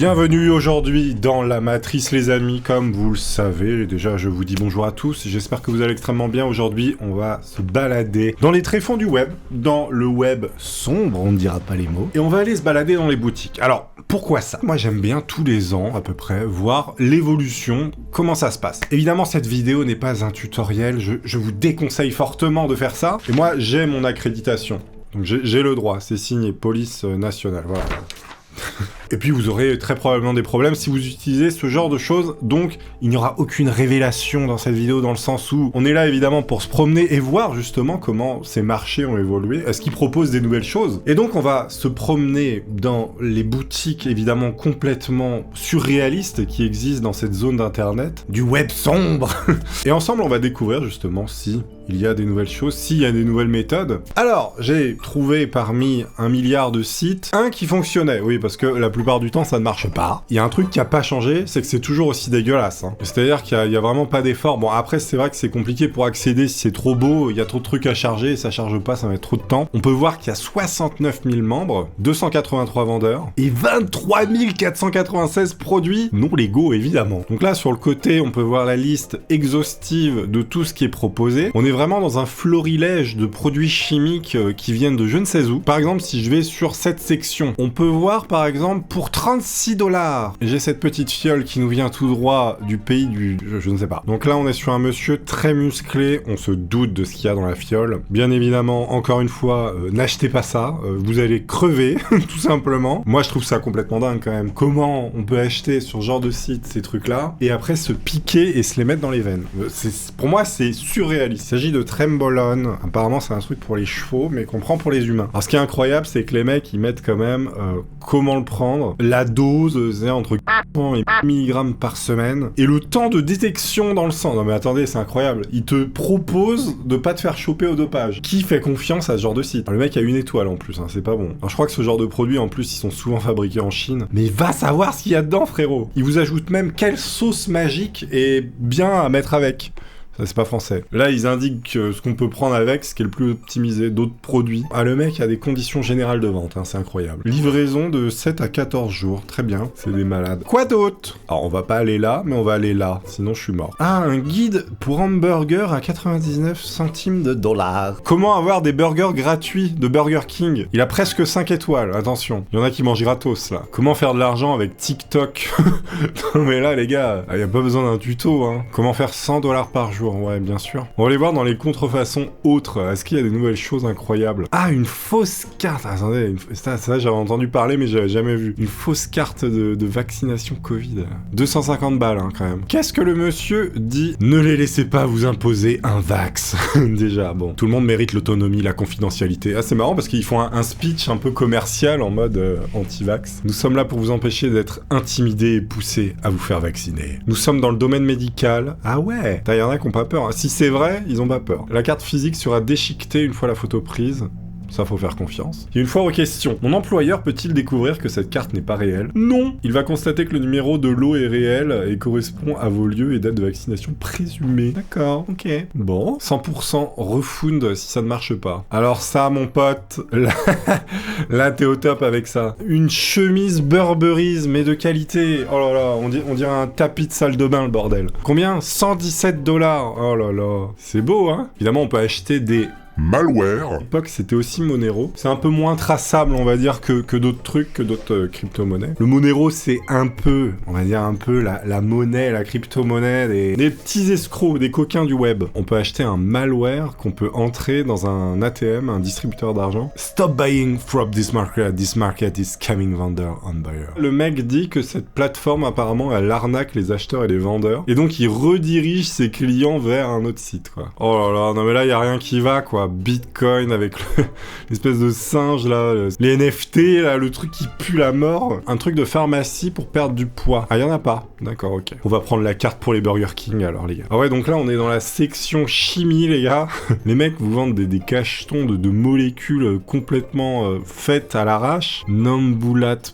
Bienvenue aujourd'hui dans la Matrice les amis, comme vous le savez, déjà je vous dis bonjour à tous, j'espère que vous allez extrêmement bien. Aujourd'hui on va se balader dans les tréfonds du web, dans le web sombre, on ne dira pas les mots, et on va aller se balader dans les boutiques. Alors, pourquoi ça? Moi j'aime bien tous les ans à peu près voir l'évolution, comment ça se passe. Évidemment cette vidéo n'est pas un tutoriel, je vous déconseille fortement de faire ça, et moi j'ai mon accréditation, donc j'ai le droit, c'est signé Police Nationale, voilà. Et puis vous aurez très probablement des problèmes si vous utilisez ce genre de choses, donc il n'y aura aucune révélation dans cette vidéo dans le sens où on est là évidemment pour se promener et voir justement comment ces marchés ont évolué, est-ce qu'ils proposent des nouvelles choses. Et donc on va se promener dans les boutiques évidemment complètement surréalistes qui existent dans cette zone d'internet, du web sombre. Et ensemble on va découvrir justement si il y a des nouvelles choses, s'il y a des nouvelles méthodes. Alors, j'ai trouvé parmi 1 milliard de sites, un qui fonctionnait. Oui, parce que la plupart du temps, ça ne marche pas. Il y a un truc qui a pas changé, c'est que c'est toujours aussi dégueulasse. Hein. C'est-à-dire qu'il y a vraiment pas d'effort. Bon, après, c'est vrai que c'est compliqué pour accéder si c'est trop beau, il y a trop de trucs à charger, et ça charge pas, ça met trop de temps. On peut voir qu'il y a 69 000 membres, 283 vendeurs, et 23 496 produits non légaux, évidemment. Donc là, sur le côté, on peut voir la liste exhaustive de tout ce qui est proposé. On est vraiment dans un florilège de produits chimiques qui viennent de je ne sais où. Par exemple, si je vais sur cette section, on peut voir par exemple pour 36$. J'ai cette petite fiole qui nous vient tout droit du pays du... je ne sais pas. Donc là, on est sur un monsieur très musclé, on se doute de ce qu'il y a dans la fiole. Bien évidemment, encore une fois, n'achetez pas ça, vous allez crever, tout simplement. Moi, je trouve ça complètement dingue quand même. Comment on peut acheter sur ce genre de site ces trucs-là, et après se piquer et se les mettre dans les veines. Pour moi, c'est surréaliste. Il s'agit de Trembolone. Apparemment, c'est un truc pour les chevaux, mais qu'on prend pour les humains. Alors, ce qui est incroyable, c'est que les mecs, ils mettent quand même comment le prendre, la dose, c'est entre 400 et mg par semaine, et le temps de détection dans le sang. Non mais attendez, c'est incroyable. Ils te proposent de pas te faire choper au dopage. Qui fait confiance à ce genre de site? Alors, le mec a 1 étoile en plus, hein, c'est pas bon. Alors, je crois que ce genre de produits, en plus, ils sont souvent fabriqués en Chine. Mais va savoir ce qu'il y a dedans, frérot. Ils vous ajoutent même quelle sauce magique est bien à mettre avec. Ça, c'est pas français. Là, ils indiquent ce qu'on peut prendre avec, ce qui est le plus optimisé, d'autres produits. Ah, le mec a des conditions générales de vente, hein, c'est incroyable. Livraison de 7 à 14 jours, très bien, c'est des malades. Quoi d'autre? Alors, on va pas aller là, mais on va aller là, sinon je suis mort. Ah, un guide pour hamburger à 99 centimes de dollars. Comment avoir des burgers gratuits de Burger King? Il a presque 5 étoiles, attention. Il y en a qui mangent gratos, là. Comment faire de l'argent avec TikTok? Non mais là, les gars, y a pas besoin d'un tuto, hein. Comment faire 100$ par jour? Ouais, bien sûr. On va aller voir dans les contrefaçons autres. Est-ce qu'il y a des nouvelles choses incroyables? Ah, une fausse carte. Attendez, ça j'avais entendu parler, mais j'avais jamais vu. Une fausse carte de vaccination Covid. 250 balles, hein, quand même. Qu'est-ce que le monsieur dit? Ne les laissez pas vous imposer un vax. Déjà, bon. Tout le monde mérite l'autonomie, la confidentialité. Ah, c'est marrant parce qu'ils font un speech un peu commercial en mode anti-vax. Nous sommes là pour vous empêcher d'être intimidés et poussés à vous faire vacciner. Nous sommes dans le domaine médical. Ah ouais. Il y en a qui ont pas peur. Si c'est vrai, ils ont pas peur. La carte physique sera déchiquetée une fois la photo prise. Ça, faut faire confiance. Et une fois aux questions, mon employeur peut-il découvrir que cette carte n'est pas réelle? Non! Il va constater que le numéro de lot est réel et correspond à vos lieux et dates de vaccination présumées. D'accord, ok. Bon, 100% refund si ça ne marche pas. Alors ça, mon pote, là t'es au top avec ça. Une chemise Burberry, mais de qualité. Oh là là, on dirait un tapis de salle de bain, le bordel. Combien? 117$. Oh là là. C'est beau, hein? Évidemment, on peut acheter des... malware. À l'époque, c'était aussi Monero. C'est un peu moins traçable, on va dire, que d'autres trucs, que d'autres crypto-monnaies. Le Monero, c'est un peu, on va dire un peu la monnaie, la crypto-monnaie des petits escrocs, des coquins du web. On peut acheter un malware qu'on peut entrer dans un ATM, un distributeur d'argent. Stop buying from this market is scamming vendor on buyer. Le mec dit que cette plateforme, apparemment, elle arnaque les acheteurs et les vendeurs. Et donc, il redirige ses clients vers un autre site, quoi. Oh là là, non mais là, il y a rien qui va, quoi. Bitcoin avec l'espèce de singe là, les NFT là, le truc qui pue la mort, un truc de pharmacie pour perdre du poids. Ah, y en a pas. D'accord, ok. On va prendre la carte pour les Burger King alors, les gars. Ah ouais, donc là on est dans la section chimie, les gars. Les mecs vous vendent des cachetons de molécules complètement faites à l'arrache. Nembutal.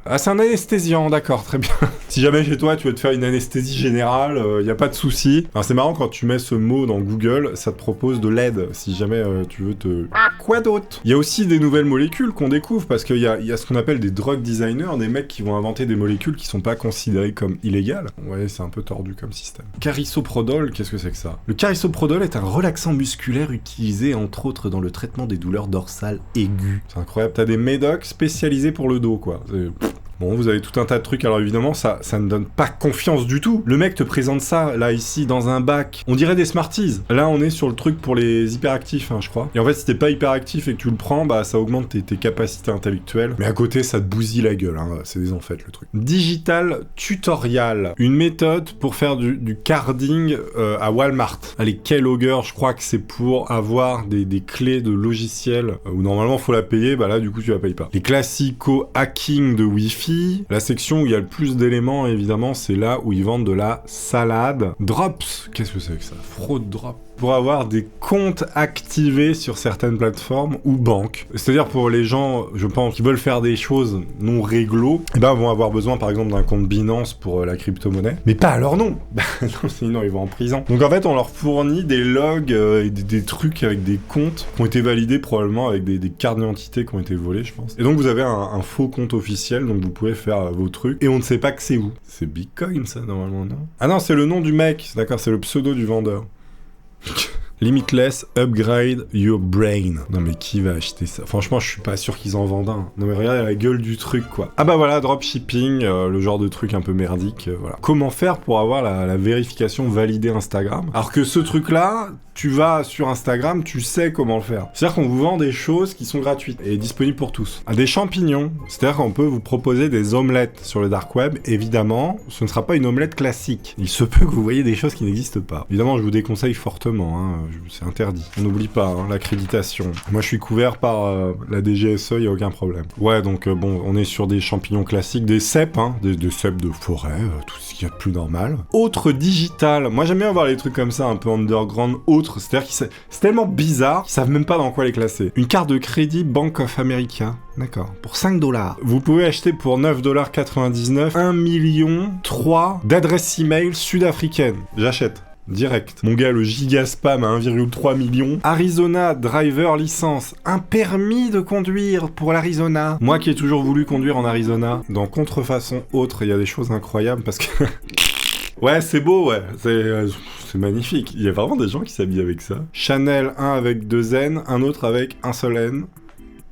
Ah, c'est un anesthésiant, d'accord, très bien. Si jamais chez toi tu veux te faire une anesthésie générale, y a pas de souci. Enfin, c'est marrant quand tu mets ce mot dans Google, ça te propose de l'aide, si jamais tu veux te... Quoi d'autre? Il y a aussi des nouvelles molécules qu'on découvre, parce qu'il y a ce qu'on appelle des drug designers, des mecs qui vont inventer des molécules qui sont pas considérées comme illégales. Ouais, c'est un peu tordu comme système. Carisoprodol, qu'est-ce que c'est que ça? Le carisoprodol est un relaxant musculaire utilisé entre autres dans le traitement des douleurs dorsales aiguës. C'est incroyable, t'as des médocs spécialisés pour le dos, quoi. Bon, vous avez tout un tas de trucs, alors évidemment, ça ne donne pas confiance du tout. Le mec te présente ça, là, ici, dans un bac. On dirait des Smarties. Là, on est sur le truc pour les hyperactifs, hein, je crois. Et en fait, si t'es pas hyperactif et que tu le prends, bah, ça augmente tes capacités intellectuelles. Mais à côté, ça te bousille la gueule, hein. C'est des enfêtes, le truc. Digital Tutorial. Une méthode pour faire du carding à Walmart. Allez, Keylogger, je crois que c'est pour avoir des clés de logiciels où normalement, faut la payer. Bah là, du coup, tu la payes pas. Les classicos hacking de Wi-Fi. La section où il y a le plus d'éléments, évidemment, c'est là où ils vendent de la salade. Drops, qu'est-ce que c'est que ça? Fraude drop. Pour avoir des comptes activés sur certaines plateformes ou banques. C'est-à-dire pour les gens, je pense, qui veulent faire des choses non réglo, eh ben, vont avoir besoin, par exemple, d'un compte Binance pour la crypto-monnaie. Mais pas à leur nom. Non, sinon ils vont en prison. Donc en fait, on leur fournit des logs et des trucs avec des comptes qui ont été validés probablement avec des cartes d'identité qui ont été volées, je pense. Et donc vous avez un faux compte officiel, donc vous pouvez faire vos trucs. Et on ne sait pas que c'est vous. C'est Bitcoin, ça, normalement, non? Ah non, c'est le nom du mec. D'accord, c'est le pseudo du vendeur. Limitless Upgrade Your Brain. Non mais qui va acheter ça? Franchement, je suis pas sûr qu'ils en vendent un. Non mais regardez la gueule du truc, quoi. Ah bah voilà, dropshipping, le genre de truc un peu merdique, voilà. Comment faire pour avoir la vérification validée Instagram? Alors que ce truc-là, tu vas sur Instagram, tu sais comment le faire. C'est-à-dire qu'on vous vend des choses qui sont gratuites et disponibles pour tous. Ah, des champignons. C'est-à-dire qu'on peut vous proposer des omelettes sur le dark web. Évidemment, ce ne sera pas une omelette classique. Il se peut que vous voyez des choses qui n'existent pas. Évidemment, je vous déconseille fortement, hein. C'est interdit. On n'oublie pas, hein, l'accréditation. Moi, je suis couvert par la DGSE, il n'y a aucun problème. Ouais, donc bon, on est sur des champignons classiques, des cèpes, hein, des cèpes de forêt, tout ce qu'il y a de plus normal. Autre digital. Moi, j'aime bien voir les trucs comme ça, un peu underground, autre. C'est-à-dire que c'est tellement bizarre qu'ils savent même pas dans quoi les classer. Une carte de crédit Bank of America. D'accord. Pour 5$. Vous pouvez acheter pour 9,99$ 1,3 million d'adresses email sud-africaines. J'achète. Direct. Mon gars, le giga spam à 1,3 million. Arizona Driver Licence. Un permis de conduire pour l'Arizona. Moi qui ai toujours voulu conduire en Arizona. Dans Contrefaçon Autre, il y a des choses incroyables parce que... Ouais, c'est beau, ouais. C'est magnifique. Il y a vraiment des gens qui s'habillent avec ça. Chanel, un avec 2 N, un autre avec un seul N.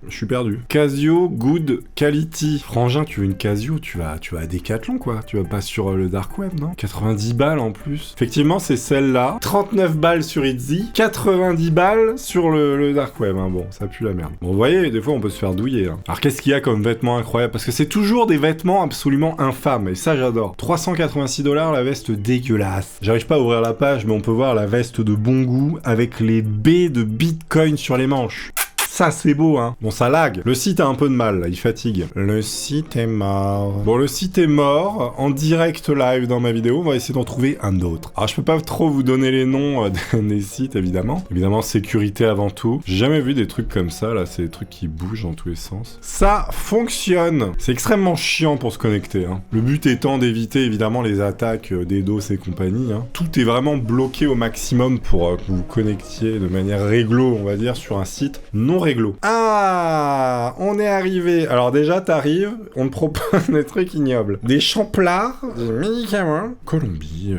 Je suis perdu. Casio Good Quality. Frangin, tu veux une Casio, tu vas à Decathlon, quoi. Tu vas pas sur le dark web, non? 90 balles en plus. Effectivement, c'est celle-là. 39 balles sur Etsy. 90 balles sur le dark web, hein. Bon, ça pue la merde. Bon, vous voyez, des fois, on peut se faire douiller, hein. Alors, qu'est-ce qu'il y a comme vêtements incroyables? Parce que c'est toujours des vêtements absolument infâmes. Et ça, j'adore. 386$, la veste dégueulasse. J'arrive pas à ouvrir la page, mais on peut voir la veste de bon goût avec les baies de Bitcoin sur les manches. Ça, c'est beau, hein. Bon, ça lag. Le site a un peu de mal, là. Il fatigue. Le site est mort. Bon, le site est mort. En direct live dans ma vidéo, on va essayer d'en trouver un autre. Alors, je peux pas trop vous donner les noms des sites, évidemment. Évidemment, sécurité avant tout. J'ai jamais vu des trucs comme ça, là. C'est des trucs qui bougent dans tous les sens. Ça fonctionne. C'est extrêmement chiant pour se connecter, hein. Le but étant d'éviter, évidemment, les attaques DDoS et compagnie, hein. Tout est vraiment bloqué au maximum pour que vous vous connectiez de manière réglo, on va dire, sur un site non réglo. Ah, on est arrivé. Alors déjà, t'arrives, on te propose des trucs ignobles. Des champlards, des médicaments. Colombie,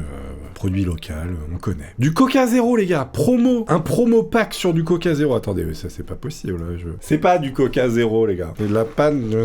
produit local, on connaît. Du Coca Zéro, les gars, promo. Un promo pack sur du Coca Zéro. Attendez, ça c'est pas possible. Là, c'est pas du Coca Zéro, les gars. C'est de la panne.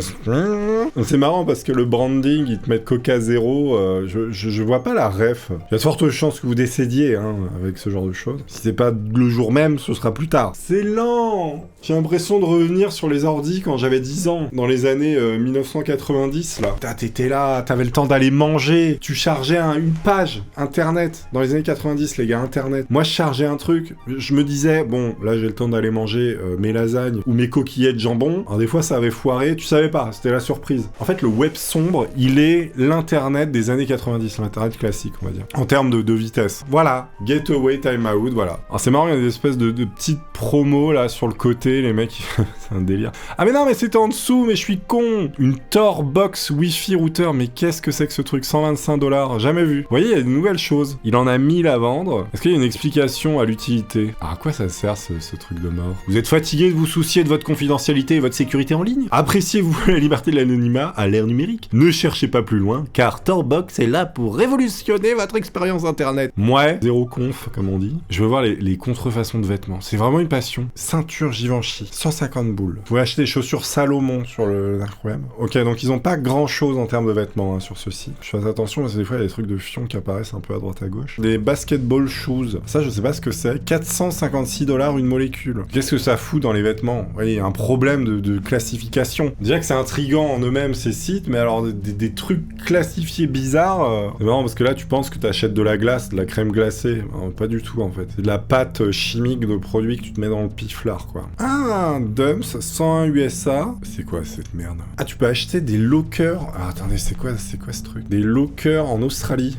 C'est marrant parce que le branding, ils te mettent Coca Zéro. Je vois pas la ref. Il y a de fortes chances que vous décédiez, hein, avec ce genre de choses. Si c'est pas le jour même, ce sera plus tard. C'est lent. J'ai l'impression de revenir sur les ordis quand j'avais 10 ans, dans les années 1990, là. T'étais là, t'avais le temps d'aller manger, tu chargeais une page internet, dans les années 90, les gars, internet. Moi, je chargeais un truc, je me disais, bon, là, j'ai le temps d'aller manger mes lasagnes ou mes coquillettes jambon. Alors, des fois, ça avait foiré, tu savais pas, c'était la surprise. En fait, le web sombre, il est l'internet des années 90, l'internet classique, on va dire, en termes de vitesse. Voilà, Gateway Timeout, voilà. Alors, c'est marrant, il y a des espèces de petites promos, là, sur le côté, les mecs, c'est un délire. Ah mais non, mais c'était en dessous, mais je suis con. Une Tor Box Wi-Fi router, mais qu'est-ce que c'est que ce truc? 125$, jamais vu. Vous voyez, il y a de nouvelles choses. chose. Il en a 1000 à vendre. Est-ce qu'il y a une explication à l'utilité? À quoi ça sert ce truc de mort? Vous êtes fatigué de vous soucier de votre confidentialité et votre sécurité en ligne? Appréciez-vous la liberté de l'anonymat à l'ère numérique? Ne cherchez pas plus loin, car Torbox est là pour révolutionner votre expérience internet. Mouais, zéro conf, comme on dit. Je veux voir les contrefaçons de vêtements. C'est vraiment une passion. Ceinture Givenchy, 150 boules. Vous pouvez acheter des chaussures Salomon sur le dark web. Ok, donc ils ont pas grand chose en termes de vêtements sur ce site. Je fais attention parce que des fois il y a des trucs de fion qui apparaissent un peu à droite à gauche. Des basketball shoes. Ça, je sais pas ce que c'est. 456$ une molécule. Qu'est-ce que ça fout dans les vêtements? Vous voyez, il y a un problème de classification. Déjà que c'est intriguant en eux-mêmes ces sites, mais alors des trucs classifiés bizarres. C'est marrant parce que là tu penses que t'achètes de la glace, de la crème glacée. Non, pas du tout en fait. C'est de la pâte chimique de produit que tu te mets dans le piflard quoi. Ah, Dumps, 101 USA. C'est quoi cette merde? Ah, tu peux acheter des lockers. Ah, attendez, c'est quoi ce truc? Des lockers en Australie.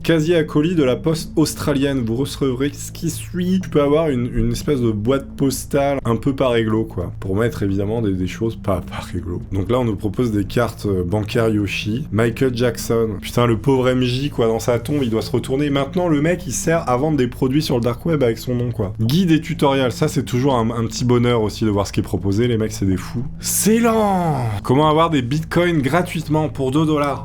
Casier à colis de la poste australienne, vous recevrez ce qui suit. Tu peux avoir une espèce de boîte postale un peu par réglo quoi, pour mettre évidemment des choses pas par réglo. Donc là on nous propose des cartes bancaires Yoshi, Michael Jackson. Putain, le pauvre MJ quoi, dans sa tombe il doit se retourner. Maintenant le mec il sert à vendre des produits sur le dark web avec son nom quoi. Guide et tutoriel, ça c'est toujours un petit bonheur aussi de voir ce qui est proposé, les mecs c'est des fous. C'est lent. Comment avoir des bitcoins gratuitement pour 2$?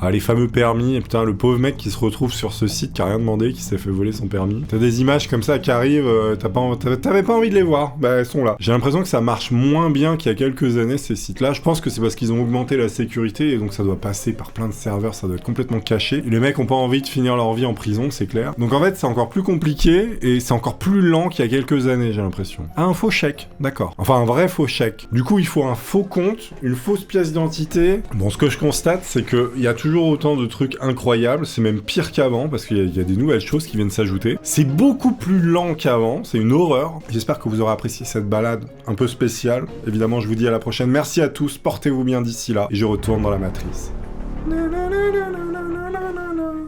Ah, les fameux permis, et putain, le pauvre mec qui se retrouve sur ce site qui a rien demandé, qui s'est fait voler son permis. T'as des images comme ça qui arrivent, t'avais pas envie de les voir, bah elles sont là. J'ai l'impression que ça marche moins bien qu'il y a quelques années ces sites-là. Je pense que c'est parce qu'ils ont augmenté la sécurité et donc ça doit passer par plein de serveurs, ça doit être complètement caché. Et les mecs ont pas envie de finir leur vie en prison, c'est clair. Donc en fait, c'est encore plus compliqué et c'est encore plus lent qu'il y a quelques années, j'ai l'impression. Ah, un faux chèque, d'accord. Enfin, un vrai faux chèque. Du coup, il faut un faux compte, une fausse pièce d'identité. Bon, ce que je constate, c'est que il y a toujours autant de trucs incroyables, c'est même pire qu'avant parce qu'il y a des nouvelles choses qui viennent s'ajouter. C'est beaucoup plus lent qu'avant, c'est une horreur. J'espère que vous aurez apprécié cette balade un peu spéciale. Évidemment, je vous dis à la prochaine. Merci à tous, portez-vous bien d'ici là et je retourne dans la matrice.